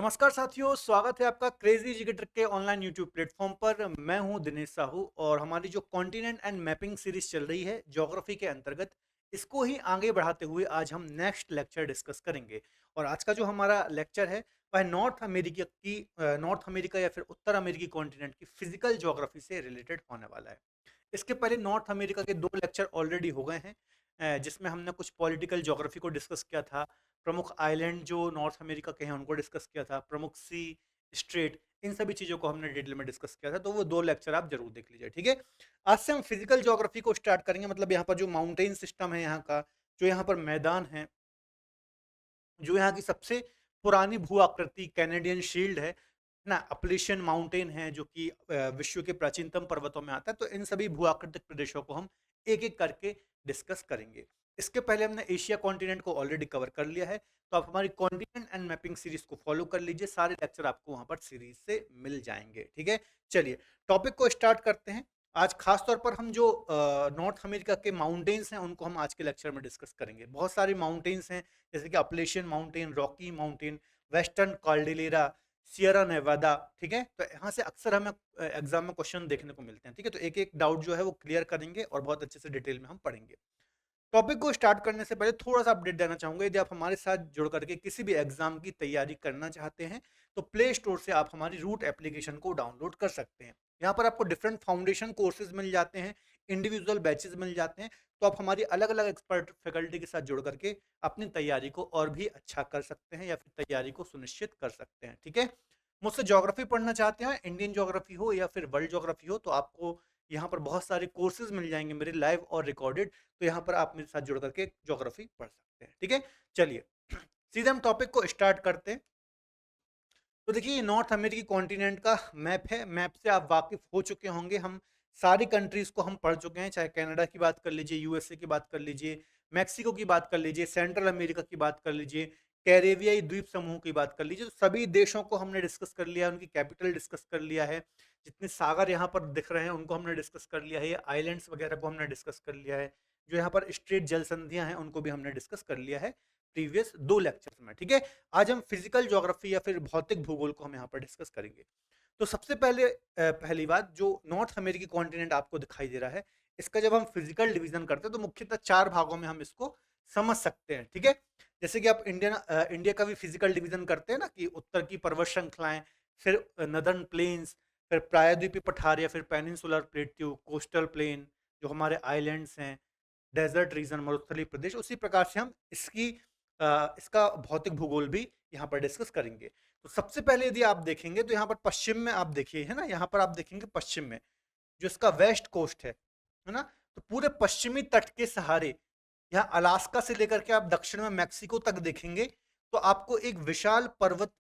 नमस्कार साथियों, स्वागत है आपका क्रेजी जिगर ट्रिक के ऑनलाइन यूट्यूब प्लेटफॉर्म पर। मैं हूं दिनेश साहू और हमारी जो कॉन्टिनेंट एंड मैपिंग सीरीज चल रही है ज्योग्राफी के अंतर्गत, इसको ही आगे बढ़ाते हुए आज हम नेक्स्ट लेक्चर डिस्कस करेंगे। और आज का जो हमारा लेक्चर है वह नॉर्थ अमेरिका या फिर उत्तर अमेरिकी कॉन्टिनेंट की फिजिकल ज्योग्राफी से रिलेटेड होने वाला है। इसके पहले नॉर्थ अमेरिका के 2 लेक्चर ऑलरेडी हो गए हैं, जिसमें हमने कुछ पॉलिटिकल ज्योग्राफी को डिस्कस किया था। प्रमुख आइलैंड जो नॉर्थ अमेरिका के हैं उनको डिस्कस किया था, प्रमुख सी, स्ट्रेट, इन सभी चीज़ों को हमने डिटेल में डिस्कस किया था। तो वो 2 लेक्चर आप जरूर देख लीजिए, ठीक है। आज से हम फिजिकल ज्योग्राफी को स्टार्ट करेंगे। मतलब यहाँ पर जो माउंटेन सिस्टम है यहाँ का, जो यहाँ पर मैदान है, जो यहाँ की सबसे पुरानी भू आकृति कैनेडियन शील्ड है ना, अपलेशियन माउंटेन है जो कि विश्व के प्राचीनतम पर्वतों में आता है। तो इन सभी भू आकृतिक प्रदेशों को हम एक एक करके डिस्कस करेंगे। इसके पहले हमने एशिया कॉन्टिनेंट को ऑलरेडी कवर कर लिया है, तो आप हमारी कॉन्टिनेंट एंड मैपिंग सीरीज को फॉलो कर लीजिए। सारे लेक्चर आपको वहां पर सीरीज से मिल जाएंगे, ठीक है। चलिए टॉपिक को स्टार्ट करते हैं। आज खास तौर पर हम जो नॉर्थ अमेरिका के माउंटेन्स हैं उनको हम आज के लेक्चर में डिस्कस करेंगे। बहुत सारे माउंटेन्स हैं, जैसे कि Appalachian mountain, Rocky mountain, western Cordillera, Sierra Nevada, ठीक है। तो यहाँ से अक्सर हमें एग्जाम में क्वेश्चन देखने को मिलते हैं, ठीक है। तो एक एक डाउट जो है वो क्लियर करेंगे और बहुत अच्छे से डिटेल में हम पढ़ेंगे। टॉपिक को स्टार्ट करने से पहले थोड़ा सा अपडेट देना चाहूंगा। यदि आप हमारे साथ जुड़ करके किसी भी एग्जाम की तैयारी करना चाहते हैं तो प्ले स्टोर से आप हमारी रूट एप्लीकेशन को डाउनलोड कर सकते हैं। यहाँ पर आपको डिफरेंट फाउंडेशन कोर्सेज मिल जाते हैं, इंडिविजुअल बैचेस मिल जाते हैं। तो आप हमारी अलग अलग एक्सपर्ट फैकल्टी के साथ जुड़ करके अपनी तैयारी को और भी अच्छा कर सकते हैं या फिर तैयारी को सुनिश्चित कर सकते हैं, ठीक है। मुझसे ज्योग्राफी पढ़ना चाहते हैं, इंडियन ज्योग्राफी हो या फिर वर्ल्ड ज्योग्राफी हो, तो आपको यहाँ पर बहुत सारे कोर्सेज मिल जाएंगे मेरे, लाइव और रिकॉर्डेड। तो यहाँ पर आप मेरे साथ जुड़ करके ज्योग्राफी पढ़ सकते हैं, ठीक है। चलिए सीधे हम टॉपिक को स्टार्ट करते हैं। तो देखिए ये नॉर्थ अमेरिकी कॉन्टिनेंट का मैप है। मैप से आप वाकिफ हो चुके होंगे। हम सारी कंट्रीज को हम पढ़ चुके हैं, चाहे कनाडा की बात कर लीजिए, यूएसए की बात कर लीजिए, मैक्सिको की बात कर लीजिए, सेंट्रल अमेरिका की बात कर लीजिए, कैरेबियाई द्वीप समूह की बात कर लीजिए। तो सभी देशों को हमने डिस्कस कर लिया है, उनकी कैपिटल डिस्कस कर लिया है, जितने सागर यहाँ पर दिख रहे हैं उनको हमने डिस्कस कर लिया है, ये आइलैंड्स वगैरह को हमने डिस्कस कर लिया है, जो यहाँ पर स्ट्रेट जल संधियां हैं उनको भी हमने डिस्कस कर लिया है प्रीवियस 2 लेक्चर्स में, ठीक है। आज हम फिजिकल ज्योग्राफी या फिर भौतिक भूगोल को हम यहाँ पर डिस्कस करेंगे। तो सबसे पहले पहली बात, जो नॉर्थ अमेरिकी कॉन्टिनेंट आपको दिखाई दे रहा है, इसका जब हम फिजिकल डिवीजन करते हैं तो मुख्यतः 4 भागों में हम इसको समझ सकते हैं, ठीक है। जैसे कि आप इंडिया का भी फिजिकल डिवीजन करते हैं ना, कि उत्तर की पर्वत श्रृंखलाएं, फिर नदर्न प्लेन्स, फिर प्रायद्वीपीय पठार या फिर पेनिनसुलर प्लेट्यू, कोस्टल प्लेन, जो हमारे आइलैंड्स हैं, डेजर्ट रीजन, मरुस्थलीय प्रदेश। उसी प्रकार से हम इसका भौतिक भूगोल भी यहाँ पर डिस्कस करेंगे। तो सबसे पहले यदि आप देखेंगे तो यहाँ पर पश्चिम में आप देखिए, है ना, यहाँ पर आप देखेंगे पश्चिम में जो इसका वेस्ट कोस्ट है ना, तो पूरे पश्चिमी तट के सहारे यहाँ अलास्का से लेकर के आप दक्षिण में मैक्सिको तक देखेंगे तो आपको एक विशाल पर्वत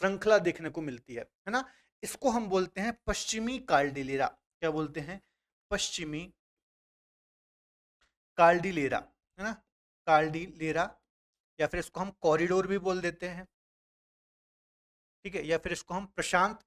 श्रृंखला देखने को मिलती है ना। इसको हम बोलते हैं पश्चिमी कार्डिलेरा। क्या बोलते हैं? पश्चिमी कार्डिलेरा, है ना, कार्डिलेरा, या फिर इसको हम कॉरिडोर भी बोल देते हैं, ठीक है, या फिर इसको हम प्रशांत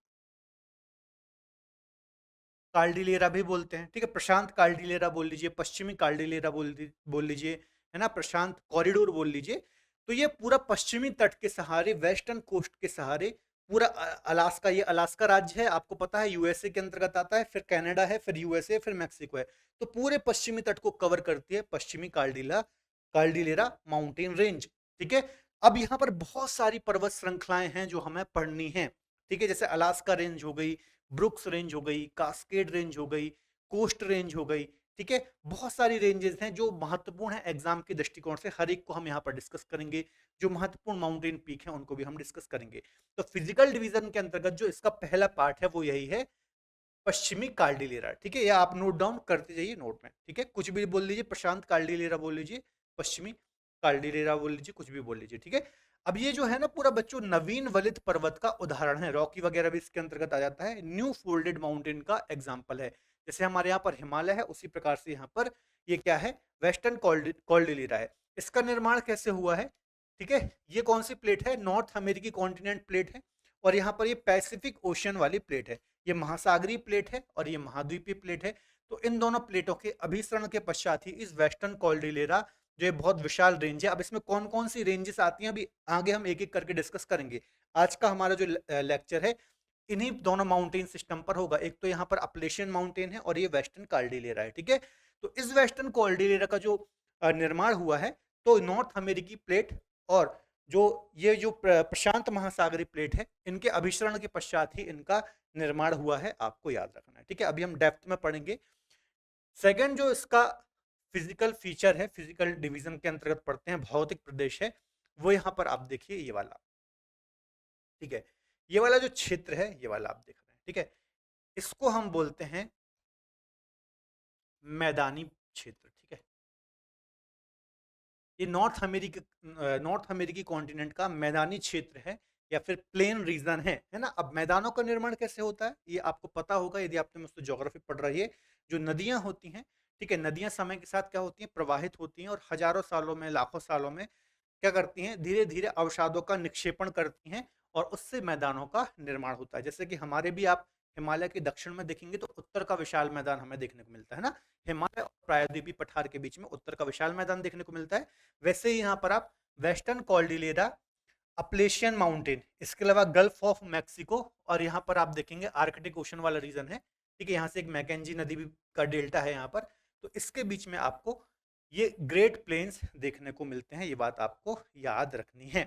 कार्डिलेरा भी बोलते हैं, ठीक है। प्रशांत कार्डिलेरा बोल लीजिए, पश्चिमी कार्डिलेरा बोल लीजिए, है ना, प्रशांत कॉरिडोर बोल लीजिए। तो ये पूरा पश्चिमी तट के सहारे, वेस्टर्न कोस्ट के सहारे, पूरा अलास्का, ये अलास्का राज्य है, आपको पता है यूएसए के अंतर्गत आता है, फिर कनाडा है, फिर यूएसए, फिर मैक्सिको है। तो पूरे पश्चिमी तट को कवर करती है पश्चिमी कार्डिलेरा माउंटेन रेंज, ठीक है। अब यहाँ पर बहुत सारी पर्वत श्रृंखलाएं हैं जो हमें पढ़नी है, ठीक है। जैसे अलास्का रेंज हो गई, ब्रुक्स रेंज हो गई, कास्केड रेंज हो गई, कोस्ट रेंज हो गई, ठीक है। बहुत सारी रेंजेस हैं जो महत्वपूर्ण है एग्जाम के दृष्टिकोण से, हर एक को हम यहाँ पर डिस्कस करेंगे। जो महत्वपूर्ण माउंटेन पीक है उनको भी हम डिस्कस करेंगे। तो फिजिकल डिवीजन के अंतर्गत जो इसका पहला पार्ट है वो यही है, पश्चिमी कार्डिलेरा, ठीक है। या आप नोट डाउन करते जाइए नोट में, ठीक है। कुछ भी बोल लीजिए, प्रशांत कार्डिलेरा बोल लीजिए, पश्चिमी कार्डिलेरा बोल लीजिए, कुछ भी बोल लीजिए, ठीक है। अब ये जो है ना पूरा बच्चों नवीन वलित पर्वत का उदाहरण है, रॉकी वगैरह भी इसके अंतर्गत आ जाता है, न्यू फोल्डेड माउंटेन का एग्जाम्पल है। जैसे हमारे यहाँ पर हिमालय है उसी प्रकार से यहाँ पर ये क्या है, वेस्टर्न कॉर्डिलेरा है। इसका निर्माण कैसे हुआ है, ठीक है। ये कौन सी प्लेट है? नॉर्थ अमेरिकी कॉन्टिनेंट प्लेट है, और यहाँ पर ये पैसिफिक ओशियन वाली प्लेट है। ये महासागरीय प्लेट है और ये महाद्वीपीय प्लेट है। तो इन दोनों प्लेटों के अभिसरण के पश्चात ही इस वेस्टर्न कॉर्डिलेरा जो ये बहुत विशाल रेंज है। अब इसमें कौन कौन सी रेंजेस आती हैं अभी आगे हम एक एक करके डिस्कस करेंगे। आज का हमारा जो लेक्चर है इन्हीं दोनों माउंटेन सिस्टम पर होगा। एक तो यहाँ पर अपलेशियन माउंटेन है और ये वेस्टर्न कॉर्डिलेरा है, ठीक है। तो इस वेस्टर्न कॉर्डिलेरा का जो निर्माण हुआ है, तो नॉर्थ अमेरिकी प्लेट और जो ये जो प्रशांत महासागरीय प्लेट है, इनके अभिसरण के पश्चात ही इनका निर्माण हुआ है, आपको याद रखना है, ठीक है। अभी हम डेप्थ में पढ़ेंगे। सेकंड जो इसका फिजिकल फीचर है, फिजिकल डिवीजन के अंतर्गत पढ़ते हैं, भौतिक प्रदेश है, वो यहाँ पर आप देखिए ये वाला, ठीक है। ये वाला जो क्षेत्र है, ये वाला आप देख रहे हैं, ठीक है, इसको हम बोलते हैं मैदानी क्षेत्र, ठीक है। ये नॉर्थ अमेरिकी कॉन्टिनेंट का मैदानी क्षेत्र है या फिर प्लेन रीजन है ना। अब मैदानों का निर्माण कैसे होता है ये आपको पता होगा यदि आपने मुझसे ज्योग्राफी पढ़ रही है। जो नदियां होती हैं, ठीक है, नदियां समय के साथ क्या होती हैं, प्रवाहित होती हैं और हजारों सालों में, लाखों सालों में क्या करती हैं, धीरे धीरे अवसादों का निक्षेपण करती हैं और उससे मैदानों का निर्माण होता है। जैसे कि हमारे भी आप हिमालय के दक्षिण में देखेंगे तो उत्तर का विशाल मैदान हमें देखने को मिलता है ना। हिमालय और प्रायद्वीपीय पठार के बीच में उत्तर का विशाल मैदान देखने को मिलता है। वैसे ही यहाँ पर आप वेस्टर्न कॉर्डिलेरा, अपलेशियन माउंटेन, इसके अलावा गल्फ ऑफ मैक्सिको और यहाँ पर आप देखेंगे आर्कटिक ओशन वाला रीजन है, ठीक है। यहाँ से एक मैकेंजी नदी भी का डेल्टा है यहाँ पर, तो इसके बीच में आपको ये ग्रेट प्लेन्स देखने को मिलते हैं। ये बात आपको याद रखनी है,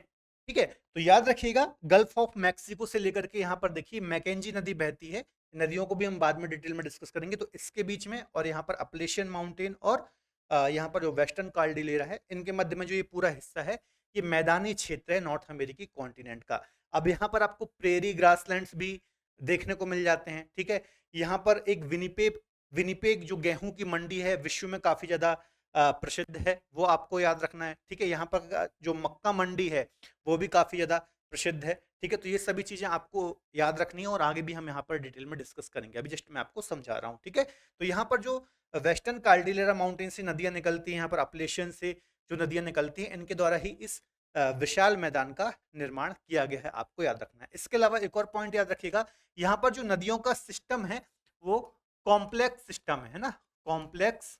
ठीक है। तो याद रखिएगा, गल्फ ऑफ मैक्सिको से लेकर के यहाँ पर देखिए मैकेंजी नदी बहती है। नदियों को भी हम बाद में डिटेल में डिस्कस करेंगे। तो इसके बीच में और यहाँ पर अपलेशियन माउंटेन और यहाँ पर जो वेस्टर्न कॉर्डिलेरा है, इनके मध्य में जो ये पूरा हिस्सा है, ये मैदानी क्षेत्र है नॉर्थ अमेरिकी कॉन्टिनेंट का। अब यहाँ पर आपको प्रेरी ग्रासलैंड्स भी देखने को मिल जाते हैं, ठीक है। यहाँ पर एक विनिपेग विनिपेग जो गेहूं की मंडी है, विश्व में काफी ज्यादा प्रसिद्ध है, वो आपको याद रखना है, ठीक है। यहाँ पर जो मक्का मंडी है वो भी काफी ज्यादा प्रसिद्ध है, ठीक है। तो ये सभी चीजें आपको याद रखनी है और आगे भी हम यहाँ पर डिटेल में डिस्कस करेंगे। अभी जस्ट मैं आपको समझा रहा हूँ, ठीक है। तो यहाँ पर जो वेस्टर्न कार्डिलेरा माउंटेन से नदियां निकलती हैं, यहाँ पर अपलेशियन से जो नदियां निकलती हैं, इनके द्वारा ही इस विशाल मैदान का निर्माण किया गया है, आपको याद रखना है। इसके अलावा एक और पॉइंट याद रखिएगा, यहाँ पर जो नदियों का सिस्टम है वो कॉम्प्लेक्स सिस्टम है ना। कॉम्प्लेक्स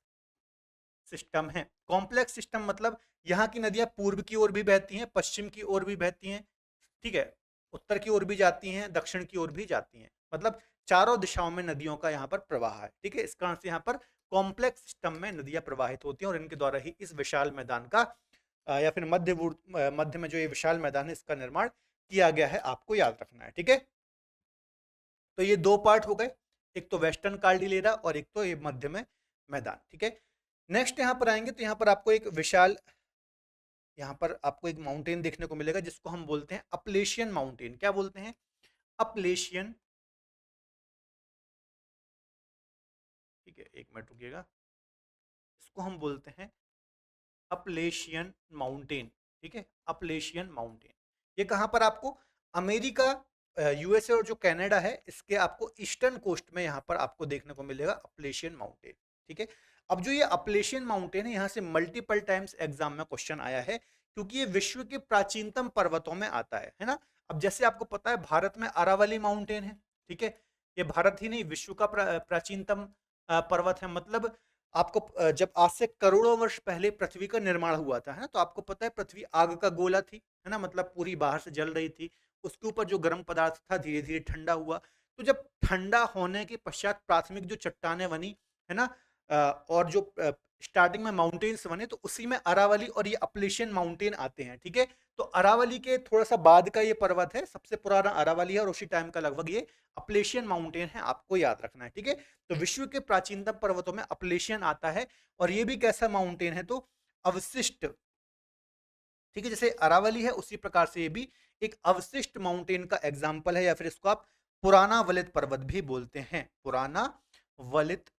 सिस्टम है। कॉम्प्लेक्स सिस्टम मतलब यहाँ की नदियां पूर्व की ओर भी बहती हैं, पश्चिम की ओर भी बहती हैं, ठीक है, उत्तर की ओर भी जाती हैं, दक्षिण की ओर भी जाती हैं, मतलब चारों दिशाओं में नदियों का यहाँ पर प्रवाह है, ठीक है। इस कारण से यहाँ पर कॉम्प्लेक्स सिस्टम में नदियां प्रवाहित होती हैं और इनके द्वारा ही इस विशाल मैदान का या फिर मध्य में जो ये विशाल मैदान है, इसका निर्माण किया गया है, आपको याद रखना है, ठीक है। तो ये दो पार्ट हो गए, एक तो वेस्टर्न कार्डिलेरा और एक तो ये मध्य में मैदान, ठीक है। नेक्स्ट यहाँ पर आएंगे तो यहाँ पर आपको एक विशाल, यहाँ पर आपको एक माउंटेन देखने को मिलेगा जिसको हम बोलते हैं अपलेशियन माउंटेन। क्या बोलते हैं? अपलेशियन, ठीक है, एक मिनट रुकिएगा। इसको हम बोलते हैं अपलेशियन माउंटेन, ठीक है, अपलेशियन माउंटेन। ये कहाँ पर आपको अमेरिका, यूएसए और जो कनाडा है, इसके आपको ईस्टर्न कोस्ट में यहाँ पर आपको देखने को मिलेगा अपलेशियन माउंटेन, ठीक है। अब जो ये अपलेशियन माउंटेन है, यहाँ से मल्टीपल टाइम्स एग्जाम में क्वेश्चन आया है क्योंकि ये विश्व के प्राचीनतम पर्वतों में आता है ना। अब जैसे आपको पता है भारत में अरावली माउंटेन है, ठीक है, ये भारत ही नहीं विश्व का प्राचीनतम पर्वत है। मतलब आपको जब आज से करोड़ों वर्ष पहले पृथ्वी का निर्माण हुआ था, है ना, तो आपको पता है पृथ्वी आग का गोला थी, है ना, मतलब पूरी बाहर से जल रही थी, उसके ऊपर जो गर्म पदार्थ था धीरे धीरे ठंडा हुआ। तो जब ठंडा होने के पश्चात प्राथमिक जो चट्टानें बनी, है ना, और जो स्टार्टिंग में माउंटेन्स बने, तो उसी में अरावली और ये अपलेशियन माउंटेन आते हैं, ठीक है। तो अरावली के थोड़ा सा बाद का ये पर्वत है, सबसे पुराना अरावली है और उसी टाइम का लगभग ये अपलेशियन माउंटेन है, आपको याद रखना है, ठीक है। तो विश्व के प्राचीनतम पर्वतों में अपलेशियन आता है और ये भी कैसा माउंटेन है, तो अवशिष्ट, ठीक है, जैसे अरावली है उसी प्रकार से ये भी एक अवशिष्ट माउंटेन का एग्जाम्पल है, या फिर इसको आप पुराना वलित पर्वत भी बोलते हैं। पुराना वलित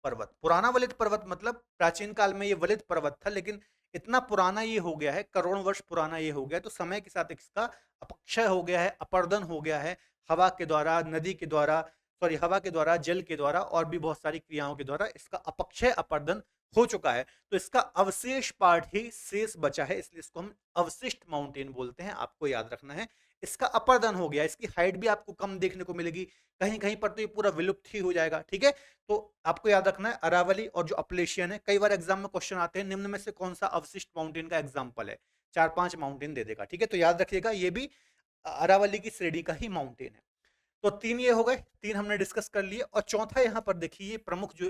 पर्वत, पुराना वलित पर्वत मतलब प्राचीन काल में ये वलित पर्वत था, लेकिन इतना पुराना ये हो गया है, करोड़ वर्ष पुराना ये हो गया, तो समय के साथ इसका अपक्षय हो गया है, अपर्दन हो गया है, हवा के द्वारा, नदी के द्वारा, सॉरी हवा के द्वारा, जल के द्वारा और भी बहुत सारी क्रियाओं के द्वारा इसका अपक्षय, अपर्दन हो चुका है। तो इसका अवशेष पार्ट ही शेष बचा है, इसलिए इसको हम अवशिष्ट माउंटेन बोलते हैं, आपको याद रखना है। इसका अपर्दन हो गया, इसकी हाइट भी आपको कम देखने को मिलेगी, कहीं कहीं पर तो ये पूरा विलुप्त ही हो जाएगा। ठीक है, तो आपको याद रखना है अरावली और जो अपलेशियन है, कई बार एग्जाम में क्वेश्चन आते हैं निम्न में से कौन सा अवशिष्ट माउंटेन का एग्जाम्पल है, 4-5 माउंटेन दे देगा। ठीक है, तो याद रखिएगा ये भी अरावली की श्रेणी का ही माउंटेन है। तो 3 ये हो गए, 3 हमने डिस्कस कर लिए। और चौथा यहाँ पर देखिए प्रमुख जो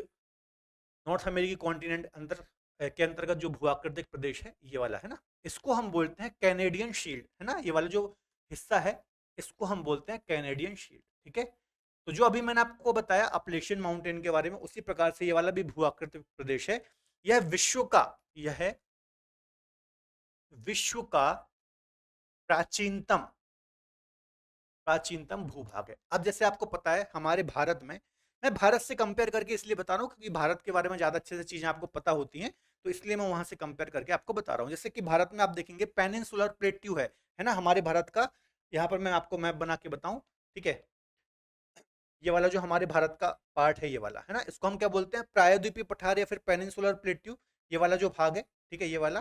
नॉर्थ अमेरिकी कॉन्टिनेंट अंदर के अंतर्गत जो भूआकृतिक प्रदेश है ये वाला है ना, इसको हम बोलते हैं कैनेडियन शील्ड, है ना, ये वाला जो हिस्सा है इसको हम बोलते हैं कैनेडियन शील्ड। ठीक है, तो जो अभी मैंने आपको बताया अपलेशियन माउंटेन के बारे में, उसी प्रकार से ये वाला भी भूआकृतिक प्रदेश है। यह विश्व का प्राचीनतम प्राचीनतम भूभाग है। अब जैसे आपको पता है हमारे भारत में, मैं भारत से कंपेयर करके इसलिए बता रहा हूँ क्योंकि भारत के बारे में ज्यादा अच्छे से चीजें आपको पता होती हैं, तो इसलिए मैं वहां से कंपेयर करके आपको बता रहा हूँ। जैसे कि भारत में आप देखेंगे पेनिनसुलर प्लेट्यू है ना, हमारे भारत का। यहाँ पर मैं आपको मैप बना के बताऊं, ठीक है, ये वाला जो हमारे भारत का पार्ट है ये वाला है ना, इसको हम क्या बोलते हैं, प्रायद्वीपीय पठार या फिर पेनिनसुलर प्लेट्यू, ये वाला जो भाग है। ठीक है, ये वाला,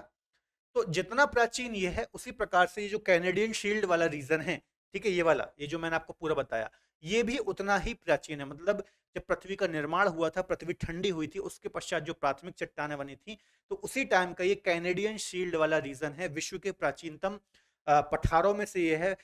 तो जितना प्राचीन ये है उसी प्रकार से ये जो कैनेडियन शील्ड वाला रीजन है, ठीक है, ये वाला, ये जो मैंने आपको पूरा बताया, ये भी उतना ही प्राचीन है। मतलब जब पृथ्वी का निर्माण हुआ था, पृथ्वी ठंडी हुई थी, उसके पश्चात जो प्राथमिक चट्टानें बनी थी, तो उसी टाइम का ये कैनेडियन शील्ड वाला रीजन है। विश्व के प्राचीनतम पठारों में से ये है,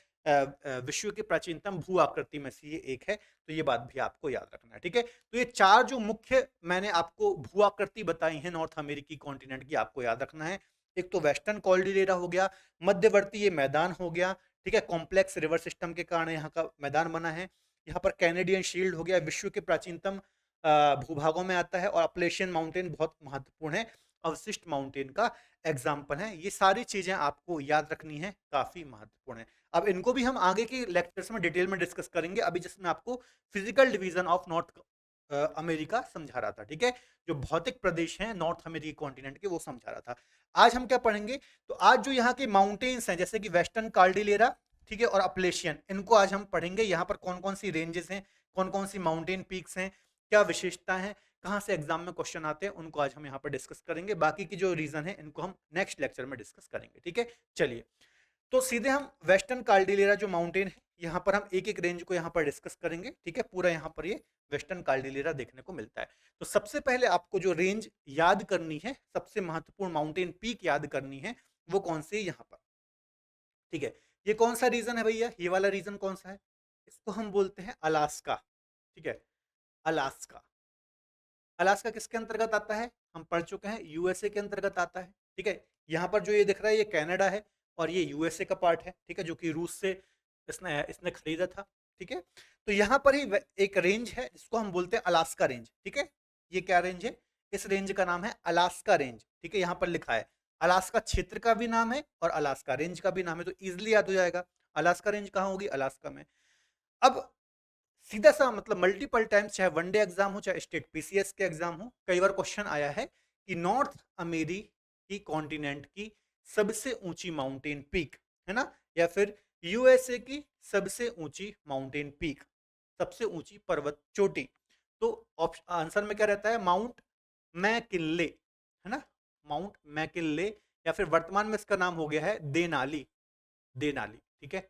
विश्व के प्राचीनतम भू आकृति में से ये एक है। तो ये बात भी आपको याद रखना है। ठीक है, तो ये 4 जो मुख्य मैंने आपको भू आकृति बताई है नॉर्थ अमेरिकी कॉन्टिनेंट की, आपको याद रखना है। एक तो वेस्टर्न कॉर्डिलेरा हो गया, मध्यवर्ती ये मैदान हो गया, ठीक है, कॉम्प्लेक्स रिवर सिस्टम के कारण यहाँ का मैदान बना है। यहाँ पर कैनेडियन शील्ड हो गया, विश्व के प्राचीनतम भूभागों में आता है। और अपलेशियन माउंटेन बहुत महत्वपूर्ण है, अवशिष्ट माउंटेन का एग्जाम्पल है। ये सारी चीजें आपको याद रखनी है, काफी महत्वपूर्ण है। अब इनको भी हम आगे के लेक्चर्स में डिटेल में डिस्कस करेंगे। अभी जिसमें आपको physical division of north America समझा रहा था, ठीक है, जो भौतिक प्रदेश हैं नॉर्थ अमेरिकी कॉन्टिनेंट के, वो समझा रहा था। आज हम क्या पढ़ेंगे, तो आज जो यहाँ के माउंटेन्स हैं जैसे कि वेस्टर्न कार्डिलेरा, ठीक है, और अपलेशियन, इनको आज हम पढ़ेंगे। यहाँ पर कौन कौन सी रेंजेस हैं, कौन कौन सी माउंटेन पीक्स हैं, क्या विशेषता है, कहाँ से एग्जाम में क्वेश्चन आते हैं, उनको आज हम यहाँ पर डिस्कस करेंगे। बाकी की जो रीजन है इनको हम नेक्स्ट लेक्चर में डिस्कस करेंगे। ठीक है, चलिए, तो सीधे हम वेस्टर्न कार्डिलेरा जो माउंटेन है, यहाँ पर हम एक एक रेंज को यहाँ पर डिस्कस करेंगे। ठीक है, पूरा यहाँ पर ये वेस्टर्न कार्डिलेरा देखने को मिलता है। तो सबसे पहले आपको जो रेंज याद करनी है, सबसे महत्वपूर्ण माउंटेन पीक याद करनी है, वो कौन सी है यहाँ पर। ठीक है, ये कौन सा रीजन है भैया, ये वाला रीजन कौन सा है, इसको हम बोलते हैं अलास्का। ठीक है, अलास्का। अलास्का किसके अंतर्गत आता है, हम पढ़ चुके हैं, यूएसए के अंतर्गत आता है। ठीक है, यहाँ पर जो ये दिख रहा है ये कनाडा है और ये यूएसए का पार्ट है। ठीक है, जो कि रूस से इसने इसने खरीदा था। ठीक है, तो यहाँ पर ही एक रेंज है जिसको हम बोलते हैं अलास्का रेंज। ठीक है, ये क्या रेंज है, इस रेंज का नाम है अलास्का रेंज। ठीक है, यहाँ पर लिखा है, अलास्का क्षेत्र का भी नाम है और अलास्का रेंज का भी नाम है, तो इजिली याद हो जाएगा। अलास्का रेंज कहाँ होगी, अलास्का में। अब सीधा सा मतलब मल्टीपल टाइम्स, चाहे वनडे एग्जाम हो चाहे स्टेट पीसीएस के एग्जाम हो, कई बार क्वेश्चन आया है कि नॉर्थ अमेरिकी कॉन्टिनेंट की सबसे ऊंची माउंटेन पीक, है ना, या फिर यूएसए की सबसे ऊंची माउंटेन पीक, सबसे ऊंची पर्वत चोटी। तो आंसर में क्या रहता है, माउंट मैकिनले, है ना, माउंट मैकिनले, या फिर वर्तमान में इसका नाम हो गया है देनाली, देनाली। ठीक है,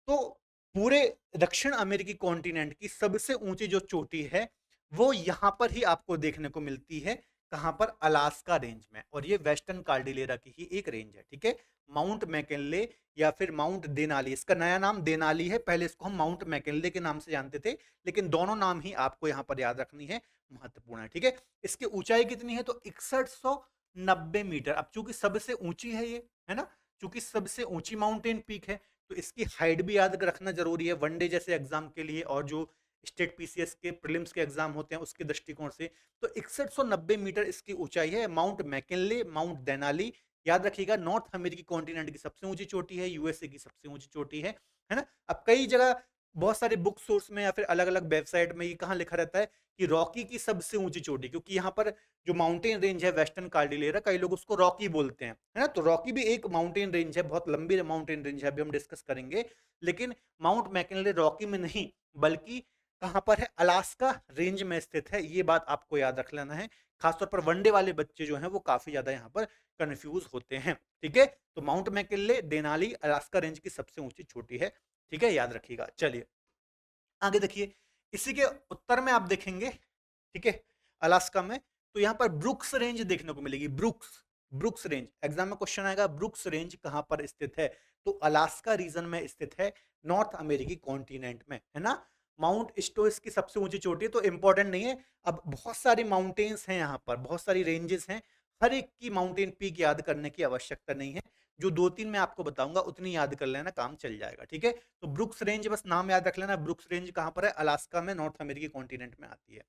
तो पूरे दक्षिण अमेरिकी कॉन्टिनेंट की सबसे ऊंची जो चोटी है वो यहां पर ही आपको देखने को मिलती है, कहां पर, अलास्का रेंज में। और ये वेस्टर्न कार्डिलेरा की ही एक रेंज है। ठीक है, माउंट मैकिनले या फिर माउंट देनाली, इसका नया नाम देनाली है, पहले इसको हम माउंट मैकिनले के नाम से जानते थे, लेकिन दोनों नाम ही आपको यहां पर याद रखनी है, महत्वपूर्ण है। ठीक है, इसकी ऊंचाई कितनी है, तो 6190 मीटर। अब चूंकि सबसे ऊंची है ये, है ना, चूंकि सबसे ऊंची माउंटेन पीक है, तो इसकी हाइट भी याद रखना जरूरी है वनडे जैसे एग्जाम के लिए, और जो स्टेट पीसीएस के प्रीलिम्स के एग्जाम होते हैं उसके दृष्टिकोण से। तो 6190 मीटर इसकी ऊंचाई है, माउंट मैकिनले, माउंट देनाली। याद रखिएगा, नॉर्थ अमेरिकी कॉन्टिनेंट की सबसे ऊंची चोटी है, यूएसए की सबसे ऊंची चोटी है ना। अब कई जगह बहुत सारे बुक सोर्स में या फिर अलग अलग वेबसाइट में ये कहाँ लिखा रहता है कि रॉकी की सबसे ऊंची चोटी, क्योंकि यहाँ पर जो माउंटेन रेंज है वेस्टर्न कार्डिलेरा, कई लोग उसको रॉकी बोलते हैं, है ना। तो रॉकी भी एक माउंटेन रेंज है, बहुत लंबी माउंटेन रेंज है, अभी हम डिस्कस करेंगे। लेकिन माउंट मैकिनले रॉकी में नहीं, बल्कि कहां पर है, अलास्का रेंज में स्थित है। ये बात आपको याद रख लेना है खासतौर पर वनडे वाले बच्चे जो हैं वो काफी ज्यादा यहाँ पर कंफ्यूज होते हैं। ठीक है, तो mount McKinley Denali Alaska range की सबसे ऊंची चोटी है। ठीक है, याद रखिएगा। चलिए आगे देखिए, इसी के उत्तर में आप देखेंगे, ठीक है, अलास्का में, तो यहाँ पर ब्रुक्स रेंज देखने को मिलेगी। ब्रुक्स ब्रुक्स रेंज एग्जाम में क्वेश्चन आएगा, ब्रुक्स रेंज कहां पर स्थित है? तो अलास्का रीजन में स्थित है, नॉर्थ अमेरिकी कॉन्टिनेंट में, है ना। माउंट स्टोइस की सबसे ऊंची चोटी है, तो इंपॉर्टेंट नहीं है। अब बहुत सारी माउंटेन्स हैं यहाँ पर, बहुत सारी रेंजेस हैं, हर एक की माउंटेन पीक याद करने की आवश्यकता नहीं है। जो 2-3 मैं आपको बताऊंगा उतनी याद कर लेना, काम चल जाएगा। ठीक है, तो ब्रुक्स रेंज बस नाम याद रख लेना। ब्रुक्स रेंज कहां पर है? अलास्का में, नॉर्थ अमेरिकी कॉन्टिनेंट में आती है।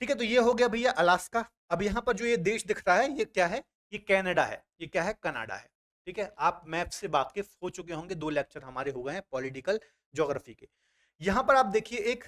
ठीक है, तो ये हो गया भैया अलास्का। अब यहाँ पर जो ये देश दिख रहा है, ये क्या है? ये कनाडा है। ये क्या है? कनाडा है। ठीक है, आप मैप से वाकिफ हो चुके होंगे, 2 लेक्चर हमारे हो गए हैं पॉलिटिकल ज्योग्राफी के। यहाँ पर आप देखिए, एक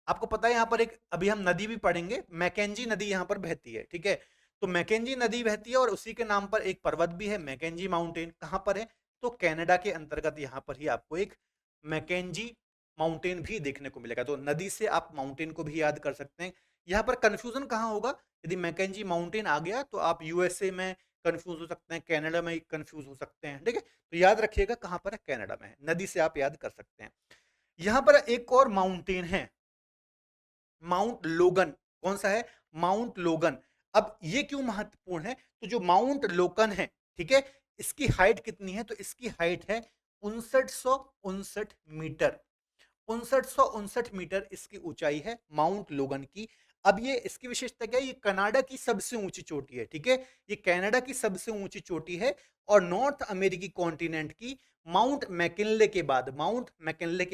आपको पता है यहाँ पर एक अभी हम नदी भी पढ़ेंगे, मैकेंजी नदी यहाँ पर बहती है। ठीक है, तो मैकेंजी नदी बहती है और उसी के नाम पर एक पर्वत भी है, मैकेंजी माउंटेन। कहाँ पर है? तो कनाडा के अंतर्गत यहाँ पर ही आपको एक मैकेंजी माउंटेन भी देखने को मिलेगा। तो नदी से आप माउंटेन को भी याद कर सकते हैं। यहाँ पर कंफ्यूजन कहाँ होगा? यदि मैकेंजी माउंटेन आ गया तो आप यूएसए में कंफ्यूज हो सकते हैं, कनाडा में कंफ्यूज हो सकते हैं। ठीक है, तो याद रखिएगा कहाँ पर है? कनाडा में है। नदी से आप याद कर सकते हैं। यहाँ पर एक और माउंटेन है, माउंट लोगन। कौन सा है? माउंट लोगन। अब ये क्यों महत्वपूर्ण है? तो जो माउंट लोगन है, ठीक है, इसकी हाइट कितनी है? तो इसकी हाइट है 5959 मीटर। 5959 मीटर इसकी ऊंचाई है माउंट लोगन की। अब ये इसकी विशेषता क्या है? ये कनाडा की सबसे ऊंची चोटी है। ठीक है, ये कनाडा की सबसे ऊंची चोटी है और नॉर्थ अमेरिकी कॉन्टिनेंट की माउंट मैकिनले के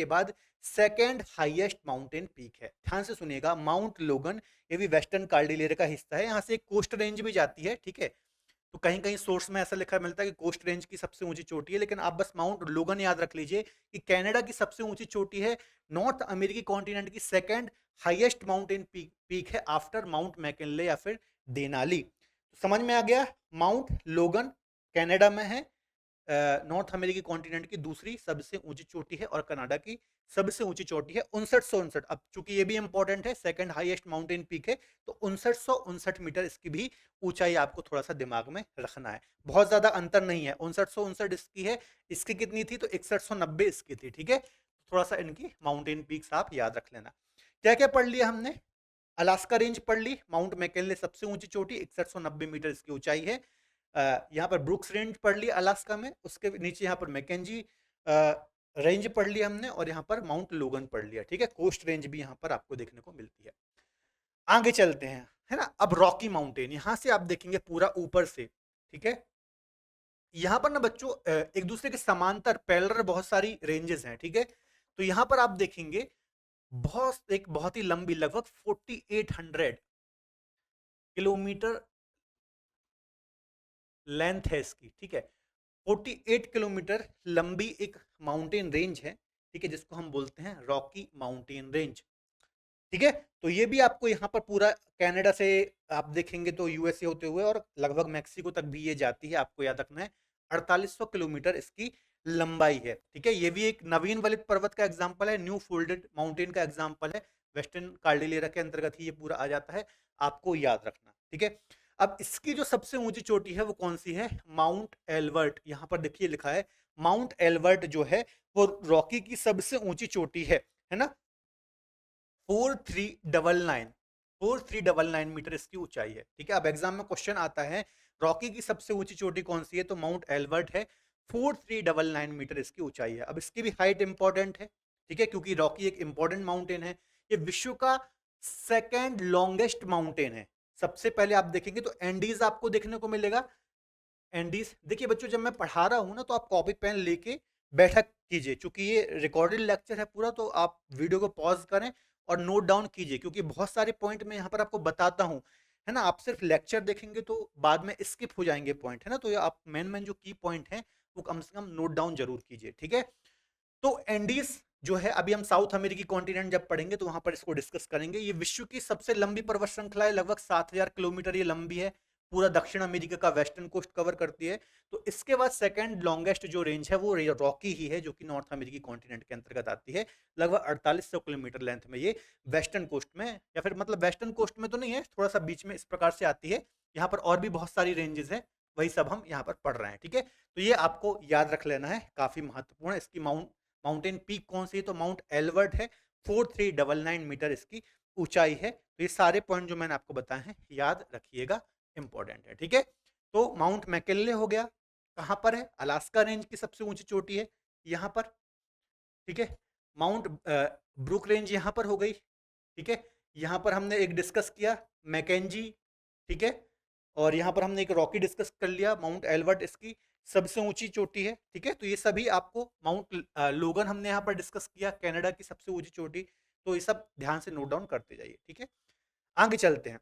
बाद सेकेंड हाईएस्ट माउंटेन पीक है। ध्यान से सुनिएगा, माउंट लोगन ये भी वेस्टर्न कार्डिलेरा का हिस्सा है। यहाँ से एक कोस्ट रेंज भी जाती है। ठीक है, तो कहीं कहीं सोर्स में ऐसा लिखा मिलता है कि कोस्ट रेंज की सबसे ऊंची चोटी है, लेकिन आप बस माउंट लोगन याद रख लीजिए कि कनाडा की सबसे ऊंची चोटी है, नॉर्थ अमेरिकी कॉन्टिनेंट की सेकंड हाईएस्ट माउंटेन पीक है आफ्टर माउंट मैकिनले या फिर देनाली। तो समझ में आ गया, माउंट लोगन कनाडा में है, नॉर्थ अमेरिकी कॉन्टिनेंट की दूसरी सबसे ऊंची चोटी है और कनाडा की सबसे ऊंची चोटी है 5959। अब चूंकि ये भी इंपॉर्टेंट है, सेकंड हाईएस्ट माउंटेन पीक है, तो 5959 मीटर इसकी भी ऊंचाई आपको थोड़ा सा दिमाग में रखना है। बहुत ज्यादा अंतर नहीं है, 5959 इसकी है, इसकी कितनी थी? तो 6190 इसकी थी। ठीक है, थोड़ा सा इनकी माउंटेन पीक्स आप याद रख लेना। क्या क्या पढ़ लिया हमने? अलास्का रेंज पढ़ ली, माउंट मैकिनले सबसे ऊंची चोटी, 6190 मीटर इसकी ऊंचाई है। यहाँ पर ब्रुक्स रेंज पढ़ लिया अलास्का में, उसके नीचे यहाँ पर मैकेंजी रेंज पढ़ लिया हमने, और यहाँ पर माउंट लोगन पढ़ लिया। ठीक है, कोस्ट रेंज भी यहाँ पर आपको देखने को मिलती है। आगे चलते हैं, है ना। अब रॉकी माउंटेन, यहाँ से आप देखेंगे पूरा ऊपर से। ठीक है, यहाँ पर ना बच्चों एक दूसरे के समांतर पैरेलल बहुत सारी रेंजेस हैं। ठीक है, तो यहाँ पर आप देखेंगे बहुत ही लंबी, लगभग 4800 किलोमीटर लेंथ है इसकी। ठीक है, 48 किलोमीटर लंबी एक माउंटेन रेंज है। ठीक है, जिसको हम बोलते हैं रॉकी माउंटेन रेंज। ठीक है, तो ये भी आपको यहाँ पर पूरा कनाडा से आप देखेंगे तो यूएसए होते हुए और लगभग मैक्सिको तक भी ये जाती है। आपको याद रखना है 4800 किलोमीटर इसकी लंबाई है। ठीक है, ये भी एक नवीन वलित पर्वत का एग्जाम्पल है, न्यू फोल्डेड माउंटेन का एग्जाम्पल है। वेस्टर्न कार्डिलेरा के अंतर्गत ही ये पूरा आ जाता है, आपको याद रखना। ठीक है, अब इसकी जो सबसे ऊंची चोटी है वो कौन सी है? Mount Elbert. यहाँ पर देखिए लिखा है माउंट एल्बर्ट जो है वो रॉकी की सबसे ऊंची चोटी है ना। 4399 मीटर इसकी ऊंचाई है। ठीक है, अब एग्जाम में क्वेश्चन आता है रॉकी की सबसे ऊंची चोटी कौन सी है? तो माउंट एल्बर्ट है, 4399 मीटर इसकी ऊंचाई है। अब इसकी भी हाइट इंपॉर्टेंट है। ठीक है, क्योंकि रॉकी एक इंपॉर्टेंट माउंटेन है, ये विश्व का सेकेंड लॉन्गेस्ट माउंटेन है। सबसे पहले आप देखेंगे तो एंडीज आपको देखने को मिलेगा। एंडीज देखिए बच्चों, जब मैं पढ़ा रहा हूं ना तो आप कॉपी पेन लेके बैठक कीजिए, क्योंकि ये रिकॉर्डेड लेक्चर है पूरा, तो आप वीडियो को पॉज करें और नोट डाउन कीजिए, क्योंकि बहुत सारे पॉइंट मैं यहाँ पर आपको बताता हूँ, है ना। आप सिर्फ लेक्चर देखेंगे तो बाद में स्किप हो जाएंगे पॉइंट, है ना। तो ये आप मेन जो की पॉइंट है वो कम से कम नोट डाउन जरूर कीजिए। ठीक है, तो एंडीज जो है, अभी हम साउथ अमेरिकी कॉन्टिनेंट जब पढ़ेंगे तो वहां पर इसको डिस्कस करेंगे। ये विश्व की सबसे लंबी पर्वत श्रृंखला है, लगभग 7000 किलोमीटर ये लंबी है। पूरा दक्षिण अमेरिका का वेस्टर्न कोस्ट कवर करती है। तो इसके बाद सेकंड लॉन्गेस्ट जो रेंज है वो रॉकी ही है, जो कि नॉर्थ अमेरिकी कॉन्टिनेंट के अंतर्गत आती है। लगभग 4800 किलोमीटर लेंथ में ये वेस्टर्न कोस्ट में, या फिर मतलब वेस्टर्न कोस्ट में तो नहीं है, थोड़ा सा बीच में इस प्रकार से आती है। यहाँ पर और भी बहुत सारी रेंजेस हैं, वही सब हम यहाँ पर पढ़ रहे हैं, ठीक है। तो ये आपको याद रख लेना है, काफी महत्वपूर्ण है। इसकी माउंटेन पीक कौन सी है, तो माउंट एलवर्ट है, 4399 मीटर इसकी ऊंचाई है। तो ये सारे पॉइंट जो मैंने आपको बताए हैं याद रखिएगा, इंपॉर्टेंट है, ठीक है। तो माउंट मैकिनले हो गया, कहां पर है, अलास्का रेंज की सबसे ऊंची चोटी है यहां पर, ठीक है। माउंट ब्रूक रेंज यहां पर हो गई, ठीक है। यहां पर हमने एक डिस्कस किया मैकेंजी, ठीक है। और यहां पर हमने एक रॉकी डिस्कस कर लिया, माउंट एल्बर्ट इसकी सबसे ऊंची चोटी है, ठीक है। तो ये सभी आपको, माउंट लोगन हमने यहाँ पर डिस्कस किया, कनाडा की सबसे ऊंची चोटी। तो ये सब ध्यान से नोट डाउन करते जाइए, ठीक है। आगे चलते हैं।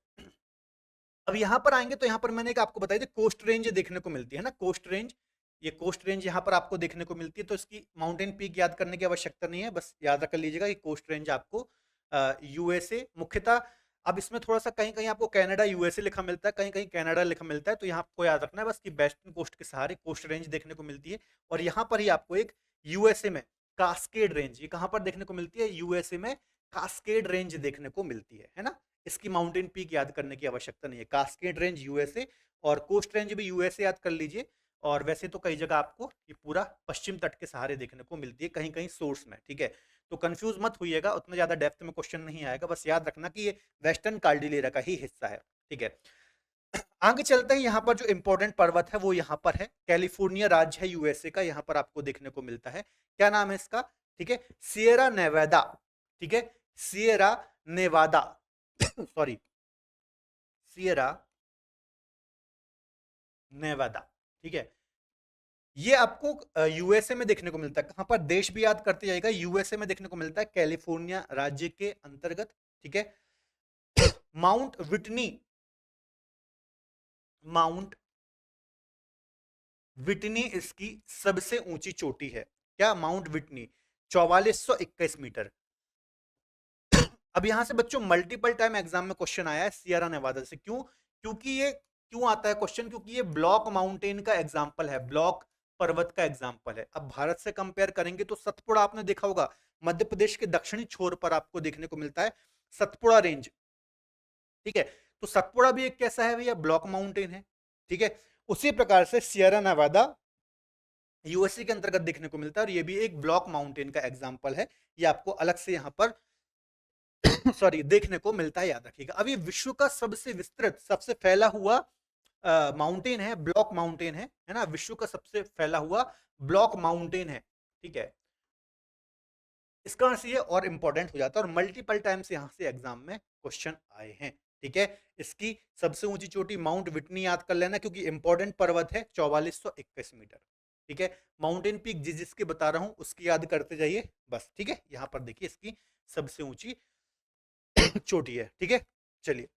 अब यहाँ पर आएंगे तो यहाँ पर मैंने एक आपको बताई थी कोस्ट रेंज देखने को मिलती है ना, कोस्ट रेंज। ये कोस्ट रेंज यहाँ पर आपको देखने को मिलती है, तो इसकी माउंटेन पीक याद करने की आवश्यकता नहीं है, बस याद रख लीजिएगा कि कोस्ट रेंज आपको यूएसए मुख्यतः। अब इसमें थोड़ा सा कहीं कहीं आपको कनाडा यूएसए लिखा मिलता है, कहीं कहीं कनाडा लिखा मिलता है, तो यहाँ आपको याद रखना है बस कि वेस्टर्न कोस्ट के सहारे कोस्ट रेंज देखने को मिलती है। और यहाँ पर ही आपको एक यूएसए में कास्केड रेंज, ये कहाँ पर देखने को मिलती है, यूएसए में कास्केड रेंज देखने को मिलती है ना। इसकी माउंटेन पीक याद करने की आवश्यकता नहीं है, कास्केड रेंज यूएसए और कोस्ट रेंज भी यूएसए याद कर लीजिए। और वैसे तो कई जगह आपको ये पूरा पश्चिम तट के सहारे देखने को मिलती है, कहीं कहीं सोर्स में, ठीक है। तो कंफ्यूज मत होइएगा, उतना ज्यादा डेप्थ में क्वेश्चन नहीं आएगा, बस याद रखना कि ये वेस्टर्न कार्डिलेरा का ही हिस्सा है, ठीक है। आगे चलते हैं, यहाँ पर जो इंपॉर्टेंट पर्वत है वो यहाँ पर है, कैलिफोर्निया राज्य है यूएसए का, यहाँ पर आपको देखने को मिलता है। क्या नाम है इसका, ठीक है, सियरा नेवादा, ठीक है, Sierra Nevada sorry, Sierra Nevada, ठीक है। ये आपको यूएसए में देखने को मिलता है, कहां पर, देश भी याद करते जाएगा, यूएसए में देखने को मिलता है, कैलिफोर्निया राज्य के अंतर्गत, ठीक है। माउंट विटनी, माउंट विटनी इसकी सबसे ऊंची चोटी है। क्या, माउंट विटनी 4421 मीटर। अब यहां से बच्चों मल्टीपल टाइम एग्जाम में क्वेश्चन आया है सियरा नेवादा से, क्यों, क्योंकि ये क्यों आता है क्वेश्चन, क्योंकि ये ब्लॉक माउंटेन का एग्जाम्पल है, ब्लॉक पर्वत का एग्जाम्पल है। अब भारत से कंपेयर करेंगे तो सतपुड़ा आपने देखा होगा, मध्य प्रदेश के दक्षिणी छोर पर आपको देखने को मिलता है सतपुड़ा रेंज, ठीक है। तो सतपुड़ा भी एक कैसा है भैया, ब्लॉक माउंटेन है, ठीक है। उसी प्रकार से सियरा नेवादा यूएसए के अंतर्गत देखने को मिलता है, और ये भी एक ब्लॉक माउंटेन का एग्जाम्पल है। ये आपको अलग से यहाँ पर सॉरी देखने को मिलता है, याद रखिएगा। अब ये विश्व का सबसे विस्तृत, सबसे फैला हुआ माउंटेन है, ब्लॉक माउंटेन है ना, विश्व का सबसे फैला हुआ ब्लॉक माउंटेन है, ठीक है। इसका से ये और इंपॉर्टेंट हो जाता है, और मल्टीपल टाइम्स यहाँ से एग्जाम में क्वेश्चन आए हैं, ठीक है। इसकी सबसे ऊंची चोटी माउंट विटनी याद कर लेना, क्योंकि इंपॉर्टेंट पर्वत है, 4421 मीटर, ठीक है। माउंटेन पीक जिसकी बता रहा हूं उसकी याद करते जाइए बस, ठीक है। यहाँ पर देखिए इसकी सबसे ऊंची चोटी है, ठीक है। चलिए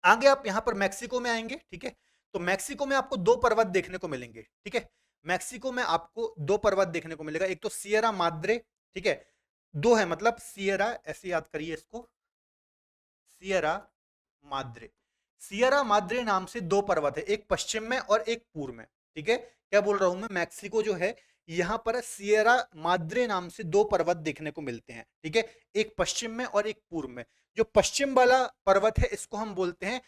आगे आप यहां पर मैक्सिको में आएंगे, ठीक है। तो मैक्सिको में आपको दो पर्वत देखने को मिलेंगे, ठीक है। मैक्सिको में आपको दो पर्वत देखने को मिलेगा, एक तो सियरा माद्रे, ठीक है, दो है मतलब सियरा, ऐसे याद करिए इसको, सियरा माद्रे, सियरा माद्रे नाम से दो पर्वत है, एक पश्चिम में और एक पूर्व में, ठीक है। क्या बोल रहा हूं मैं, मैक्सिको जो है यहां पर सियरा माद्रे नाम से दो पर्वत देखने को मिलते हैं, ठीक है। एक पश्चिम में और एक पूर्व में। जो पश्चिम वाला पर्वत है इसको हम बोलते हैं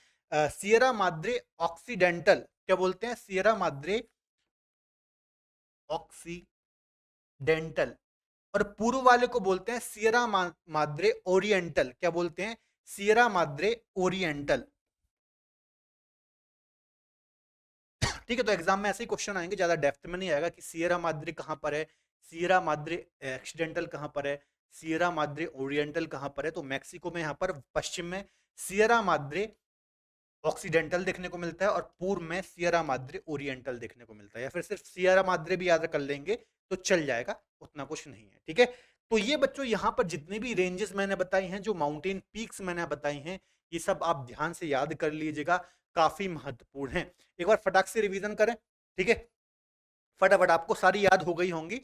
सियरा माद्रे ऑक्सीडेंटल, क्या बोलते हैं, सियरा माद्रे ऑक्सीडेंटल। और पूर्व वाले को बोलते हैं सियरा माद्रे ओरिएंटल, क्या बोलते हैं, सियरा माद्रे ओरिएंटल, ठीक है। तो एग्जाम में ऐसे ही क्वेश्चन आएंगे, ज्यादा डेप्थ में नहीं आएगा कि सियरा माद्रे कहां पर है, सियरा माद्रे एक्सीडेंटल कहां पर है, सियरा माद्रे ओरिएंटल कहां पर है। तो मैक्सिको में यहाँ पर पश्चिम में सियरा माद्रे ऑक्सीडेंटल देखने को मिलता है, और पूर्व में सियरा माद्रे ओरिएंटल देखने को मिलता है, या फिर सिर्फ सियरा माद्रे भी याद कर लेंगे तो चल जाएगा, उतना कुछ नहीं है, ठीक है। तो ये बच्चों यहाँ पर जितने भी रेंजेस मैंने बताई हैं, जो माउंटेन पीक्स मैंने बताई हैं, ये सब आप ध्यान से याद कर लीजिएगा, काफी महत्वपूर्ण है। एक बार फटाक से रिवीजन करें, ठीक है, फटाफट आपको सारी याद हो गई होंगी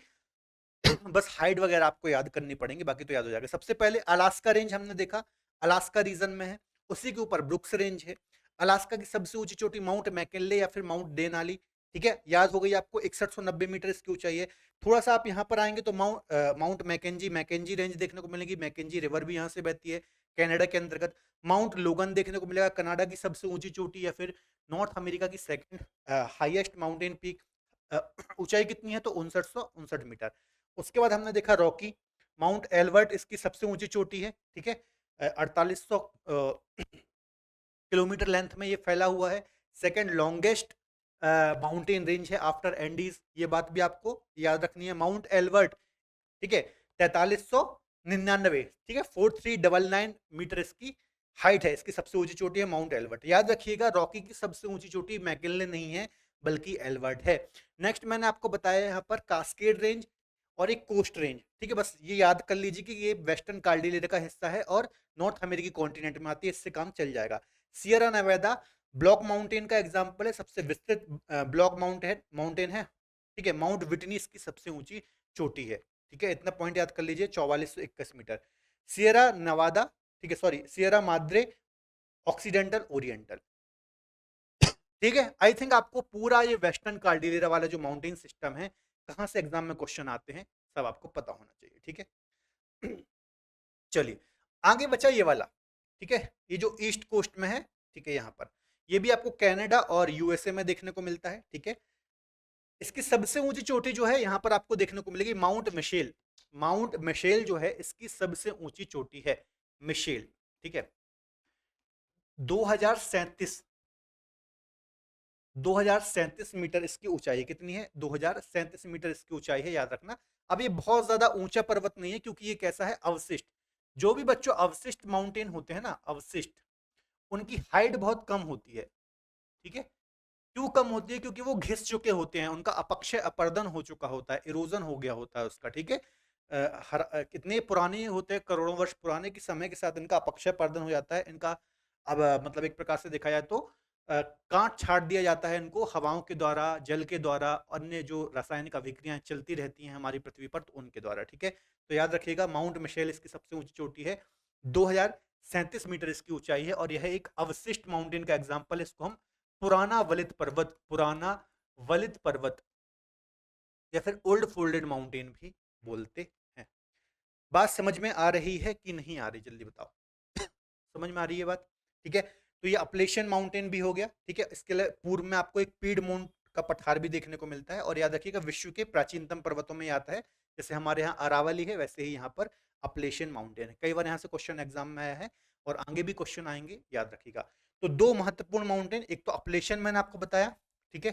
बस हाइट वगैरह आपको याद करनी पड़ेंगी, बाकी तो याद हो जाएगा। सबसे पहले अलास्का रेंज हमने देखा, अलास्का रीजन में है, उसी के ऊपर ब्रुक्स रेंज है। अलास्का की सबसे ऊंची चोटी माउंट मैकिनले या फिर माउंट देनाली, ठीक है, याद हो गई आपको, 6190 मीटर इसकी ऊंचाई है। थोड़ा सा आप यहाँ पर आएंगे तो माउंट मैकेंजी, मैकेंजी रेंज देखने को मिलेगी, मैकेंजी रिवर भी यहाँ से बहती है कनाडा के अंतर्गत। माउंट लोगन देखने को मिलेगा, कनाडा की सबसे ऊंची चोटी या फिर नॉर्थ अमेरिका की सेकंड हाईएस्ट माउंटेन पीक। ऊंचाई कितनी है तो 5959 मीटर। उसके बाद हमने देखा रॉकी माउंट एल्बर्ट, इसकी सबसे ऊंची चोटी है, ठीक है, 4800 किलोमीटर लेंथ में ये फैला हुआ है। सेकंड लॉन्गेस्ट माउंटेन रेंज है आफ्टर एंडीज, ये बात भी आपको याद रखनी है। माउंट एल्बर्ट, ठीक है, 4399, ठीक है, 4399 मीटर इसकी हाइट है, इसकी सबसे ऊंची चोटी है माउंट एल्बर्ट। याद रखिएगा रॉकी की सबसे ऊंची चोटी मैकिनले नहीं है बल्कि एल्बर्ट है। नेक्स्ट मैंने आपको बताया यहाँ पर कास्केड रेंज और एक कोस्ट रेंज, ठीक है, बस ये याद कर लीजिए कि ये वेस्टर्न कार्डिलेरा का हिस्सा है और नॉर्थ अमेरिकी कॉन्टिनेंट में आती है, इससे काम चल जाएगा। सियरा नेवादा ब्लॉक माउंटेन का एग्जाम्पल है, सबसे विस्तृत ब्लॉक माउंटेन है, ठीक है। माउंट विटनी इसकी सबसे ऊंची चोटी है, ठीक है, इतना पॉइंट याद कर लीजिए, 4421 मीटर। सियरा नवादा, ठीक है, sorry Sierra Madre occidental oriental, ठीक है। आई थिंक आपको पूरा ये वेस्टर्न कार्डिलेरा वाला जो माउंटेन सिस्टम है, कहां से एग्जाम में क्वेश्चन आते हैं, सब आपको पता होना चाहिए, ठीक है। चलिए आगे बचा ये वाला, ठीक है, ये जो ईस्ट कोस्ट में है, ठीक है, यहाँ पर ये भी आपको कनाडा और यूएसए में देखने को मिलता है, ठीक है। इसकी सबसे ऊंची चोटी जो है यहाँ पर आपको देखने को मिलेगी माउंट मिशेल। माउंट मिशेल जो है इसकी सबसे ऊंची चोटी है मिशेल, ठीक है। 2037 2037 मीटर इसकी ऊंचाई कितनी है, 2037 मीटर इसकी ऊंचाई है, याद रखना। अब ये बहुत ज्यादा ऊंचा पर्वत नहीं है क्योंकि ये कैसा है, अवशिष्ट। जो भी बच्चों अवशिष्ट माउंटेन होते हैं ना, अवशिष्ट, उनकी हाइट बहुत कम होती है, ठीक है। क्यों कम होती है, क्योंकि वो घिस चुके होते हैं, उनका अपक्षय अपर्दन हो चुका होता है, इरोजन हो गया होता है उसका, ठीक है। कितने पुराने होते हैं, करोड़ों वर्ष पुराने, के समय के साथ इनका अपक्षय अपर्दन हो जाता है, इनका अब मतलब एक प्रकार से देखा जाए तो काट छाट दिया जाता है इनको, हवाओं के द्वारा, जल के द्वारा, अन्य जो रासायनिक अभिक्रियाएं चलती रहती हैं हमारी पृथ्वी पर, तो उनके द्वारा, ठीक है। तो याद रखिएगा माउंट मिशेल इसकी सबसे ऊंची चोटी है, 2037 मीटर इसकी ऊंचाई है, और यह एक अवशिष्ट माउंटेन का एग्जाम्पल है। इसको हम पुराना वलित पर्वत, पुराना वलित पर्वत या फिर ओल्ड फोल्डेड माउंटेन भी बोलते हैं। बात समझ में आ रही है कि नहीं आ रही, जल्दी बताओ। समझ में आ रही है बात, ठीक है। तो ये अपलेशियन माउंटेन भी हो गया, ठीक है। इसके लिए पूर्व में आपको एक पीडमोंट का पठार भी देखने को मिलता है, और याद रखिएगा विश्व के प्राचीनतम पर्वतों में आता है, जैसे हमारे यहाँ अरावली है वैसे ही यहाँ पर अपलेशियन माउंटेन है। कई बार यहाँ से क्वेश्चन एग्जाम में आया है और आगे भी क्वेश्चन आएंगे, याद रखिएगा। तो दो महत्वपूर्ण माउंटेन, एक तो अपलेशियन मैंने आपको बताया, ठीक है,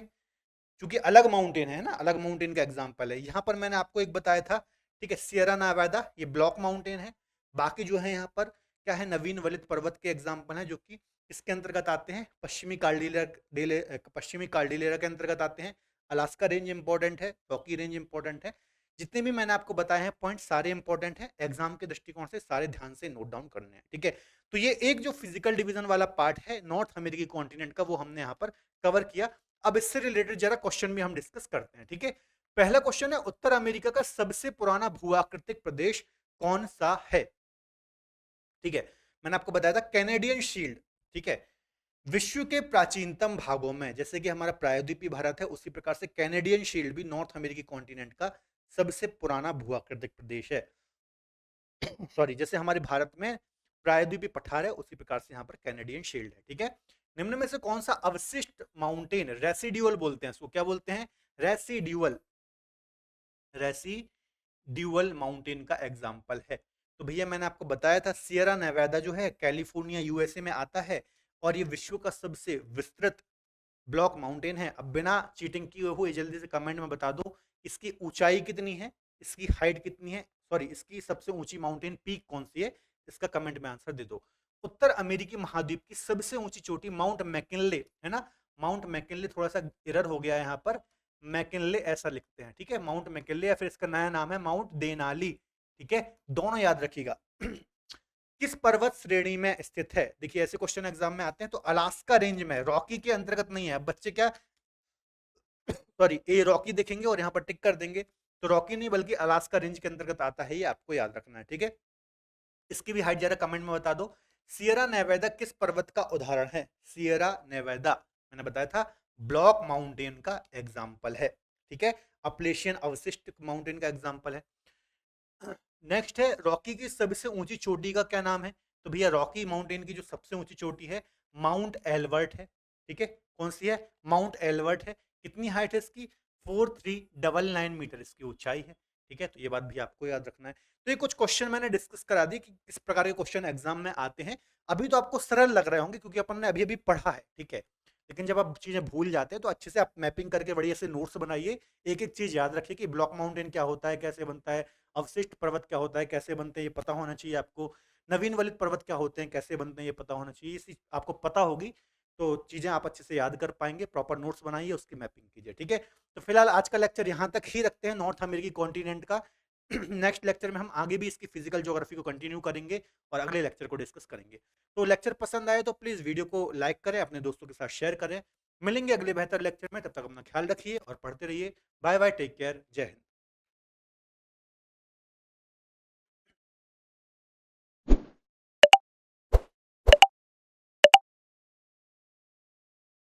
क्योंकि अलग माउंटेन है ना, अलग माउंटेन का एग्जाम्पल है। यहाँ पर मैंने आपको एक बताया था, ठीक है, सियरा नेवादा, ये ब्लॉक माउंटेन है। बाकी जो है यहाँ पर क्या है, नवीन वलित पर्वत के एग्जाम्पल है, जो कि इसके अंतर्गत आते हैं, पश्चिमी कार्डिलेरा के अंतर्गत आते हैं। अलास्का रेंज इंपॉर्टेंट है, रॉकी रेंज इंपॉर्टेंट है। जितने भी मैंने आपको बताए हैं पॉइंट सारे इंपॉर्टेंट हैं, एग्जाम के दृष्टिकोण से सारे ध्यान से नोट डाउन करने हैं, ठीक है। तो ये एक जो फिजिकल डिवीजन वाला पार्ट है नॉर्थ अमेरिकी कॉन्टिनेंट का, वो हमने यहाँ पर कवर किया। अब इससे रिलेटेड जरा क्वेश्चन भी हम डिस्कस करते हैं, ठीक है। पहला क्वेश्चन है, उत्तर अमेरिका का सबसे पुराना भूआकृतिक प्रदेश कौन सा है, ठीक है। मैंने आपको बताया था कैनेडियन शील्ड, ठीक है। विश्व के प्राचीनतम भागों में, जैसे कि हमारा प्रायद्वीपीय भारत है, उसी प्रकार से कैनेडियन शील्ड भी नॉर्थ अमेरिकी कॉन्टिनेंट का सबसे पुराना भूआकृतिक प्रदेश है। सॉरी, जैसे हमारे भारत में प्रायद्वीपीय पठार है, उसी प्रकार से यहाँ पर कैनेडियन शील्ड है, ठीक है। निम्न में से कौन सा अवशिष्ट माउंटेन, रेसिड्यूअल बोलते हैं इसको, क्या बोलते हैं, रेसिड्यूअल, रेसिड्यूअल माउंटेन का एग्जाम्पल है। तो भैया मैंने आपको बताया था सियरा नेवादा जो है कैलिफोर्निया यूएसए में आता है, और ये विश्व का सबसे विस्तृत ब्लॉक माउंटेन है। अब बिना चीटिंग किए हुए जल्दी से कमेंट में बता दो इसकी ऊंचाई कितनी है, इसकी हाइट कितनी है, सॉरी इसकी सबसे ऊंची माउंटेन पीक कौन सी है, इसका कमेंट में आंसर दे दो। उत्तर अमेरिकी महाद्वीप की सबसे ऊंची चोटी माउंट मैकिनले है ना, माउंट मैकिनले, थोड़ा सा एरर हो गया है यहाँ पर, मैकिनले ऐसा लिखते हैं, ठीक है, माउंट मैकिनले, या फिर इसका नया नाम है माउंट देनाली, ठीक है, दोनों याद रखिएगा। किस पर्वत श्रेणी में स्थित है, देखिए ऐसे क्वेश्चन एग्जाम में आते हैं, तो अलास्का रेंज में, रॉकी के अंतर्गत नहीं है। बच्चे क्या, सॉरी ए रॉकी देखेंगे और यहाँ पर टिक कर देंगे, तो रॉकी नहीं बल्कि अलास्का रेंज के अंतर्गत आता है, ये आपको याद रखना है, ठीक है। इसकी भी हाइट जरा कमेंट में बता दो, सियरा नेवेदा किस पर्वत का उदाहरण है? सियरा नेवेदा मैंने बताया था ब्लॉक माउंटेन का एग्जाम्पल है, ठीक है, अपलेशियन अवशिष्ट माउंटेन का एग्जाम्पल है। नेक्स्ट है रॉकी की सबसे ऊंची चोटी का क्या नाम है? तो भैया रॉकी माउंटेन की जो सबसे ऊंची चोटी है माउंट एल्बर्ट है, ठीक है, कौन सी है? माउंट एल्बर्ट है। कितनी हाइट है इसकी? 4399 मीटर इसकी ऊंचाई है, ठीक है, तो ये बात भी आपको याद रखना है। तो ये कुछ क्वेश्चन मैंने डिस्कस करा दी कि किस प्रकार के क्वेश्चन एग्जाम में आते हैं। अभी तो आपको सरल लग रहे होंगे क्योंकि अपन ने अभी अभी पढ़ा है, ठीक है, लेकिन जब आप चीजें भूल जाते हैं तो अच्छे से आप मैपिंग करके बढ़िया से नोट्स बनाइए। एक एक चीज याद रखिए कि ब्लॉक माउंटेन क्या होता है, कैसे बनता है, अवशिष्ट पर्वत क्या होता है, कैसे बनते हैं, ये पता होना चाहिए आपको। नवीन वलित पर्वत क्या होते हैं, कैसे बनते हैं, ये पता होना चाहिए। इसी आपको पता होगी तो चीजें आप अच्छे से याद कर पाएंगे। प्रॉपर नोट्स बनाइए, उसकी मैपिंग कीजिए, ठीक है। तो फिलहाल आज का लेक्चर यहाँ तक ही रखते हैं, नॉर्थ अमेरिकी कॉन्टिनेंट का। नेक्स्ट लेक्चर में हम आगे भी इसकी फिजिकल ज्योग्राफी को कंटिन्यू करेंगे और अगले लेक्चर को डिस्कस करेंगे। तो लेक्चर पसंद आए तो प्लीज वीडियो को लाइक करें, अपने दोस्तों के साथ शेयर करें। मिलेंगे अगले बेहतर लेक्चर में, तब तक अपना ख्याल रखिए और पढ़ते रहिए। बाय बाय, टेक केयर, जय हिंद।